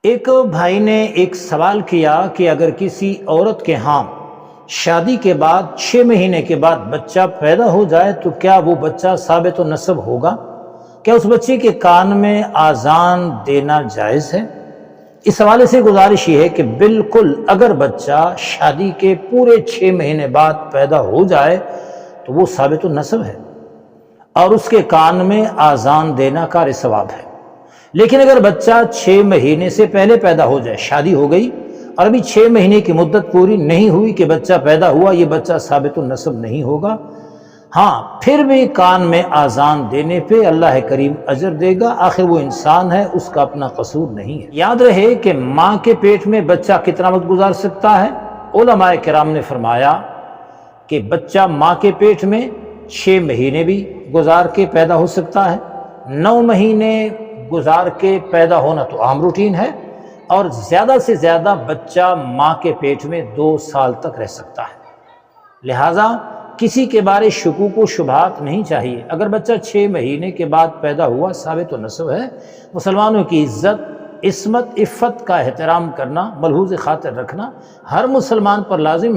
ایک بھائی نے ایک سوال کیا کہ اگر کسی عورت کے ہاں شادی کے بعد 6 مہینے کے بعد بچہ پیدا ہو جائے تو کیا وہ بچہ ثابت النسب ہوگا؟ کیا اس بچے کے کان میں آذان دینا جائز ہے؟ اس حوالے سے گزارش یہ ہے کہ بالکل اگر بچہ شادی کے پورے 6 مہینے بعد پیدا ہو جائے تو وہ ثابت النسب ہے اور اس کے کان میں آذان دینا کار ثواب ہے۔ لیکن اگر بچہ 6 مہینے سے پہلے پیدا ہو جائے، شادی ہو گئی اور ابھی 6 مہینے کی مدت پوری نہیں ہوئی کہ بچہ پیدا ہوا، یہ بچہ ثابت النسب نہیں ہوگا۔ ہاں، پھر بھی کان میں آذان دینے پہ اللہ کریم اجر دے گا، آخر وہ انسان ہے، اس کا اپنا قصور نہیں ہے۔ یاد رہے کہ ماں کے پیٹ میں بچہ کتنا وقت گزار سکتا ہے؟ علماء کرام نے فرمایا کہ بچہ ماں کے پیٹ میں 6 مہینے بھی گزار کے پیدا ہو سکتا ہے، 9 مہینے گزار کے پیدا ہونا تو عام روٹین ہے، اور زیادہ سے زیادہ بچہ ماں کے پیٹ میں 2 سال تک رہ سکتا ہے۔ لہٰذا کسی کے بارے شکوک و شبہات نہیں چاہیے۔ اگر بچہ 6 مہینے کے بعد پیدا ہوا، ثابت النسب ہے۔ مسلمانوں کی عزت، عصمت، عفت کا احترام کرنا، ملحوظ خاطر رکھنا ہر مسلمان پر لازم ہے۔